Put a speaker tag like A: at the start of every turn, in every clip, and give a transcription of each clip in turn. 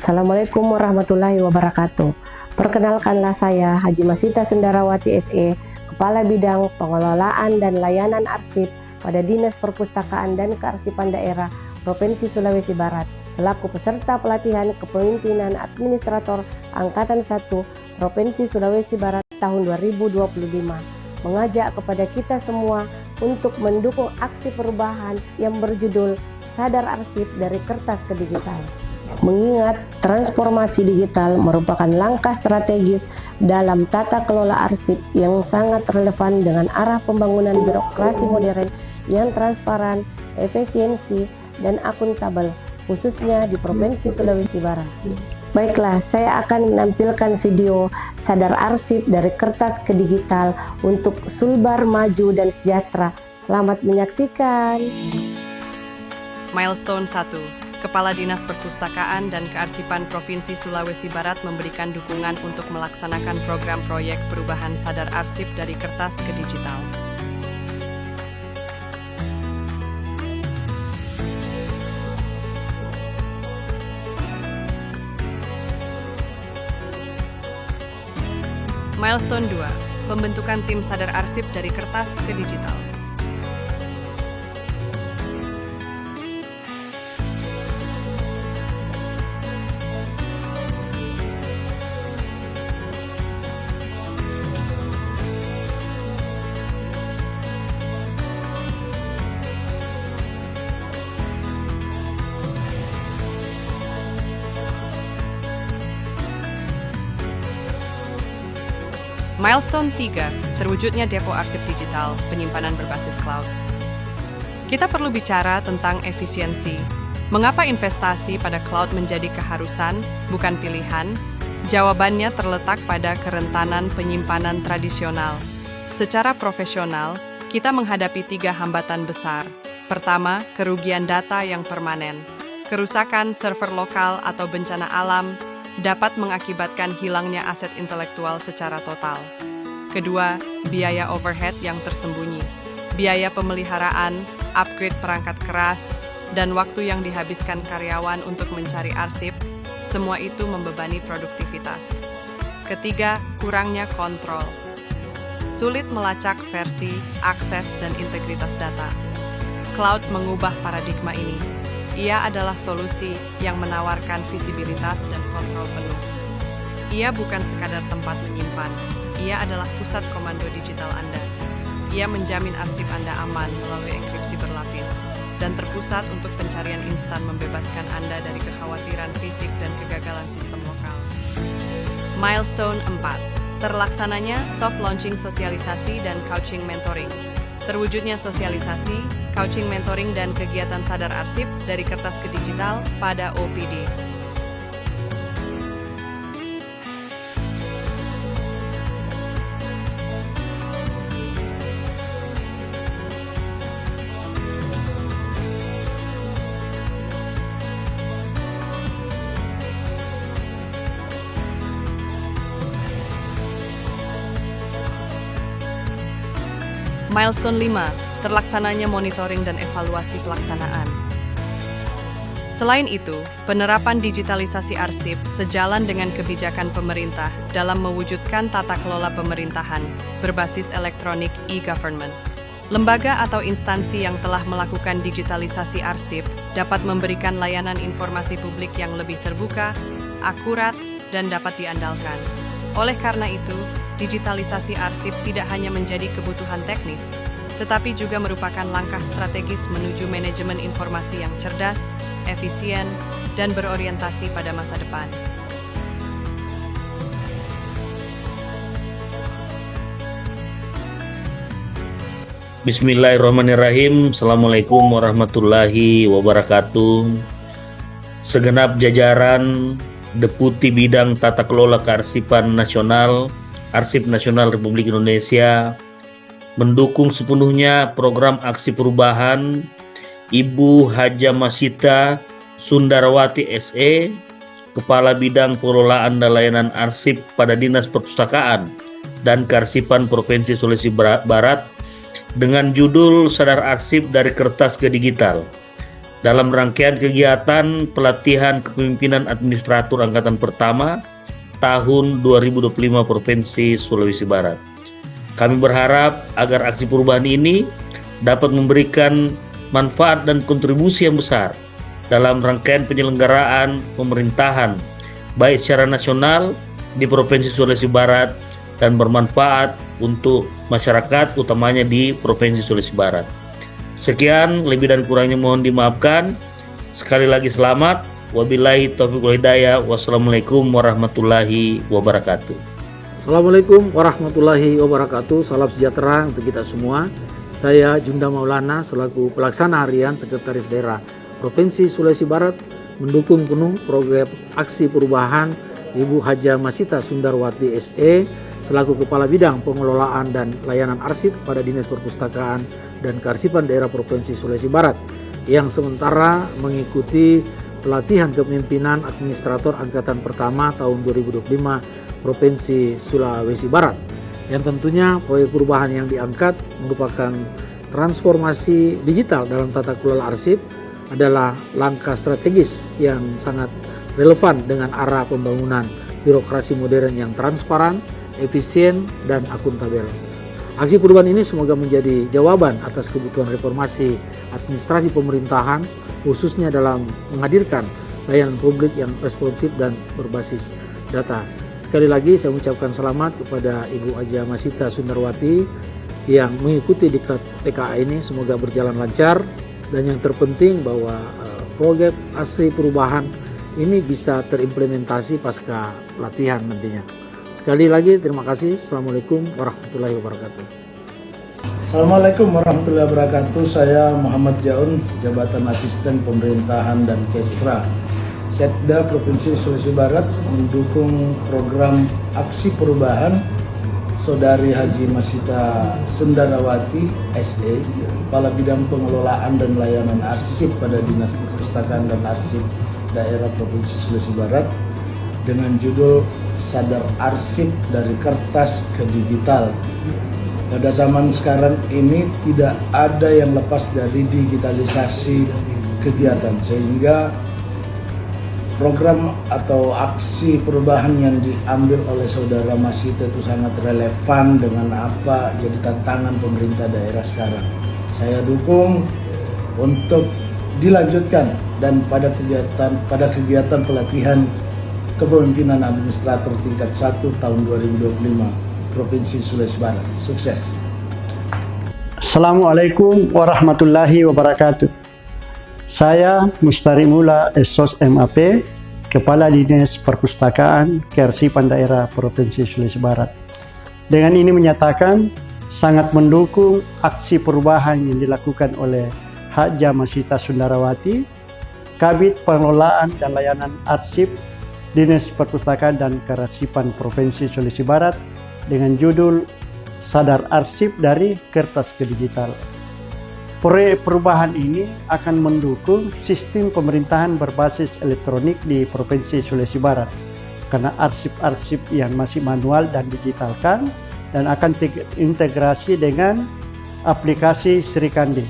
A: Assalamualaikum warahmatullahi wabarakatuh. Perkenalkanlah saya Haji Masita Sundarawati SE, Kepala Bidang Pengelolaan dan Layanan Arsip pada Dinas Perpustakaan dan Kearsipan Daerah Provinsi Sulawesi Barat, selaku peserta pelatihan kepemimpinan administrator Angkatan 1 Provinsi Sulawesi Barat tahun 2025, mengajak kepada kita semua untuk mendukung aksi perubahan yang berjudul Sadar Arsip dari Kertas ke Digital. Mengingat transformasi digital merupakan langkah strategis dalam tata kelola arsip yang sangat relevan dengan arah pembangunan birokrasi modern yang transparan, efisiensi, dan akuntabel, khususnya di Provinsi Sulawesi Barat. Baiklah, saya akan menampilkan video Sadar Arsip dari Kertas ke Digital untuk Sulbar Maju dan Sejahtera. Selamat menyaksikan.
B: Milestone 1. Kepala Dinas Perpustakaan dan Kearsipan Provinsi Sulawesi Barat memberikan dukungan untuk melaksanakan program proyek perubahan Sadar Arsip dari kertas ke digital. Milestone 2. Pembentukan tim Sadar Arsip dari kertas ke digital. Milestone 3, terwujudnya depo arsip digital, penyimpanan berbasis cloud. Kita perlu bicara tentang efisiensi. Mengapa investasi pada cloud menjadi keharusan, bukan pilihan? Jawabannya terletak pada kerentanan penyimpanan tradisional. Secara profesional, kita menghadapi 3 hambatan besar. Pertama, kerugian data yang permanen. Kerusakan server lokal atau bencana alam dapat mengakibatkan hilangnya aset intelektual secara total. Kedua, biaya overhead yang tersembunyi. Biaya pemeliharaan, upgrade perangkat keras, dan waktu yang dihabiskan karyawan untuk mencari arsip, semua itu membebani produktivitas. Ketiga, kurangnya kontrol. Sulit melacak versi, akses, dan integritas data. Cloud mengubah paradigma ini. Ia adalah solusi yang menawarkan visibilitas dan kontrol penuh. Ia bukan sekadar tempat menyimpan, ia adalah pusat komando digital Anda. Ia menjamin arsip Anda aman melalui enkripsi berlapis dan terpusat untuk pencarian instan, membebaskan Anda dari kekhawatiran fisik dan kegagalan sistem lokal. Milestone 4. Terlaksananya soft launching sosialisasi dan coaching mentoring. Terwujudnya sosialisasi, coaching mentoring, dan kegiatan sadar arsip dari kertas ke digital pada OPD. Milestone 5. Terlaksananya monitoring dan evaluasi pelaksanaan. Selain itu, penerapan digitalisasi arsip sejalan dengan kebijakan pemerintah dalam mewujudkan tata kelola pemerintahan berbasis elektronik e-government. Lembaga atau instansi yang telah melakukan digitalisasi arsip dapat memberikan layanan informasi publik yang lebih terbuka, akurat, dan dapat diandalkan. Oleh karena itu, digitalisasi arsip tidak hanya menjadi kebutuhan teknis, tetapi juga merupakan langkah strategis menuju manajemen informasi yang cerdas, efisien, dan berorientasi pada masa depan.
C: Bismillahirrahmanirrahim. Assalamualaikum warahmatullahi wabarakatuh. Segenap jajaran Deputi Bidang Tata Kelola Kearsipan Nasional, Arsip Nasional Republik Indonesia, mendukung sepenuhnya program aksi perubahan Ibu Haja Masita Sundarawati SE, Kepala Bidang Pengelolaan dan Layanan Arsip pada Dinas Perpustakaan dan Kearsipan Provinsi Sulawesi Barat dengan judul Sadar Arsip dari Kertas ke Digital. dalam rangkaian kegiatan pelatihan kepemimpinan administrator angkatan pertama tahun 2025 Provinsi Sulawesi Barat. Kami berharap agar aksi perubahan ini dapat memberikan manfaat dan kontribusi yang besar dalam rangkaian penyelenggaraan pemerintahan baik secara nasional di Provinsi Sulawesi Barat dan bermanfaat untuk masyarakat utamanya di Provinsi Sulawesi Barat. Sekian, lebih dan kurangnya mohon dimaafkan. Sekali lagi selamat. Wabillahi taufiq wal hidayah. Wassalamualaikum warahmatullahi wabarakatuh.
D: Assalamualaikum warahmatullahi wabarakatuh. Salam sejahtera untuk kita semua. Saya Junda Maulana selaku pelaksana harian Sekretaris Daerah Provinsi Sulawesi Barat mendukung penuh program aksi perubahan Ibu Haja Masita Sundarwati SE selaku Kepala Bidang Pengelolaan dan Layanan Arsip pada Dinas Perpustakaan dan Kearsipan Daerah Provinsi Sulawesi Barat yang sementara mengikuti pelatihan kepemimpinan administrator angkatan pertama tahun 2025 Provinsi Sulawesi Barat, yang tentunya proyek perubahan yang diangkat merupakan transformasi digital dalam tata kelola arsip adalah langkah strategis yang sangat relevan dengan arah pembangunan birokrasi modern yang transparan, efisien, dan akuntabel. Aksi perubahan ini semoga menjadi jawaban atas kebutuhan reformasi administrasi pemerintahan, khususnya dalam menghadirkan layanan publik yang responsif dan berbasis data. Sekali lagi saya mengucapkan selamat kepada Ibu Haja Masita Sundarwati yang mengikuti diklat TKA ini, semoga berjalan lancar, dan yang terpenting bahwa program aksi perubahan ini bisa terimplementasi pasca pelatihan nantinya. Sekali lagi terima kasih. Assalamualaikum warahmatullahi wabarakatuh.
E: Assalamualaikum warahmatullahi wabarakatuh. Saya Muhammad Jaun, Jabatan Asisten Pemerintahan dan Kesra Setda Provinsi Sulawesi Barat, mendukung program aksi perubahan Saudari Haji Masita Sundarawati SE, Kepala Bidang Pengelolaan dan Layanan Arsip pada Dinas Perpustakaan dan Arsip Daerah Provinsi Sulawesi Barat dengan judul Sadar Arsip dari Kertas ke Digital. Pada zaman sekarang ini tidak ada yang lepas dari digitalisasi kegiatan, sehingga program atau aksi perubahan yang diambil oleh Saudara Masita itu sangat relevan dengan apa jadi tantangan pemerintah daerah sekarang. Saya dukung untuk dilanjutkan dan pada kegiatan pelatihan kepemimpinan administrator tingkat 1 tahun 2025 Provinsi Sulawesi Barat. Sukses.
F: Assalamualaikum warahmatullahi wabarakatuh. Saya Mustari Mula SOS MAP, Kepala Dinas Perpustakaan Kearsipan Daerah Provinsi Sulawesi Barat. Dengan ini menyatakan sangat mendukung aksi perubahan yang dilakukan oleh Haja Masita Sundarawati, Kabid Pengelolaan dan Layanan Arsip Dinas Perpustakaan dan Kearsipan Provinsi Sulawesi Barat dengan judul Sadar Arsip dari Kertas ke Digital. Proyek perubahan ini akan mendukung sistem pemerintahan berbasis elektronik di Provinsi Sulawesi Barat karena arsip-arsip yang masih manual dan digitalkan dan akan terintegrasi dengan aplikasi Srikandi.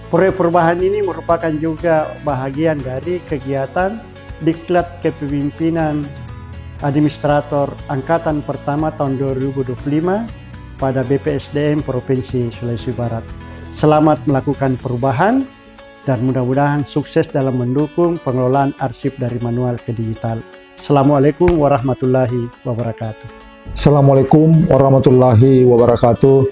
F: Proyek perubahan ini merupakan juga bahagian dari kegiatan Diklat Kepemimpinan Administrator Angkatan Pertama tahun 2025 pada BPSDM Provinsi Sulawesi Barat. Selamat melakukan perubahan dan mudah-mudahan sukses dalam mendukung pengelolaan arsip dari manual ke digital. Assalamualaikum warahmatullahi wabarakatuh.
G: Assalamualaikum warahmatullahi wabarakatuh.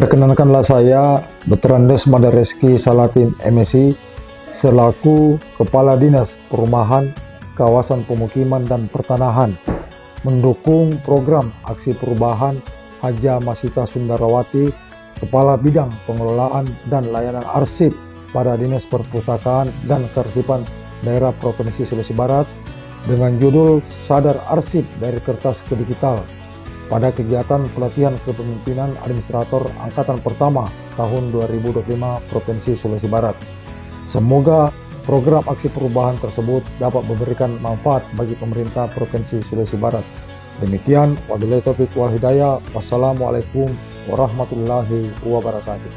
G: Perkenalkanlah saya Dr. Andes Madareski Salatin MSI selaku Kepala Dinas Perumahan, Kawasan Pemukiman dan Pertanahan, mendukung program aksi perubahan Haja Masita Sundarawati, Kepala Bidang Pengelolaan dan Layanan Arsip pada Dinas Perpustakaan dan Kearsipan Daerah Provinsi Sulawesi Barat dengan judul Sadar Arsip dari Kertas ke Digital pada kegiatan pelatihan kepemimpinan administrator angkatan pertama tahun 2025 Provinsi Sulawesi Barat. Semoga program aksi perubahan tersebut dapat memberikan manfaat bagi pemerintah Provinsi Sulawesi Barat. Demikian, wabillahi taufiq wal hidayah. Wassalamualaikum warahmatullahi wabarakatuh.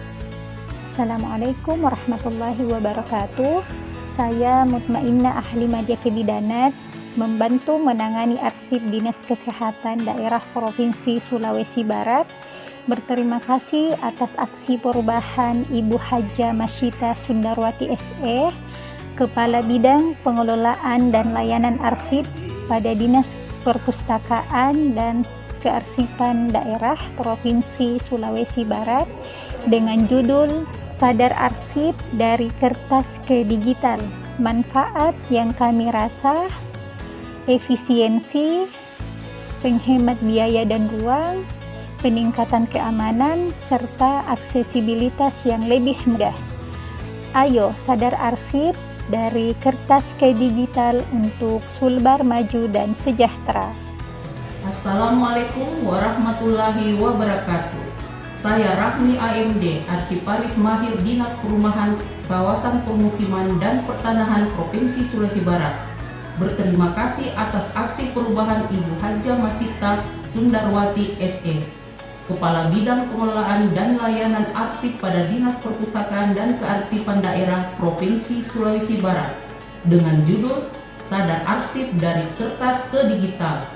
H: Assalamualaikum warahmatullahi wabarakatuh. Saya Mutmainnah Ahli Media Kebidanan, membantu menangani arsip Dinas Kesehatan Daerah Provinsi Sulawesi Barat. Berterima kasih atas aksi perubahan Ibu Haja Masyita Sundarwati SE, Kepala Bidang Pengelolaan dan Layanan Arsip pada Dinas Perpustakaan dan Kearsipan Daerah Provinsi Sulawesi Barat dengan judul Sadar Arsip dari Kertas ke Digital. Manfaat yang kami rasa: efisiensi, penghemat biaya dan ruang, peningkatan keamanan, serta aksesibilitas yang lebih mudah. Ayo sadar arsip dari kertas ke digital untuk Sulbar maju dan sejahtera.
I: Assalamualaikum warahmatullahi wabarakatuh. Saya Rahmi AMD, Arsiparis Mahir Dinas Perumahan, Kawasan Pemukiman dan Pertanahan Provinsi Sulawesi Barat. Berterima kasih atas aksi perubahan Ibu Haja Masyita Sundarwati SE, Kepala Bidang Pengelolaan dan Layanan Arsip pada Dinas Perpustakaan dan Kearsipan Daerah Provinsi Sulawesi Barat dengan judul Sadar Arsip dari Kertas ke Digital.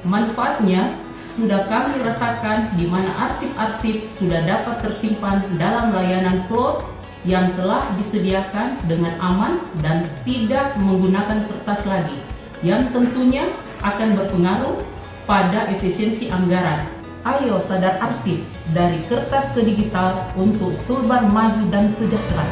I: Manfaatnya sudah kami rasakan, di mana arsip-arsip sudah dapat tersimpan dalam layanan cloud yang telah disediakan dengan aman dan tidak menggunakan kertas lagi, yang tentunya akan berpengaruh pada efisiensi anggaran. Ayo sadar arsip dari kertas ke digital untuk Sulbar maju dan sejahtera.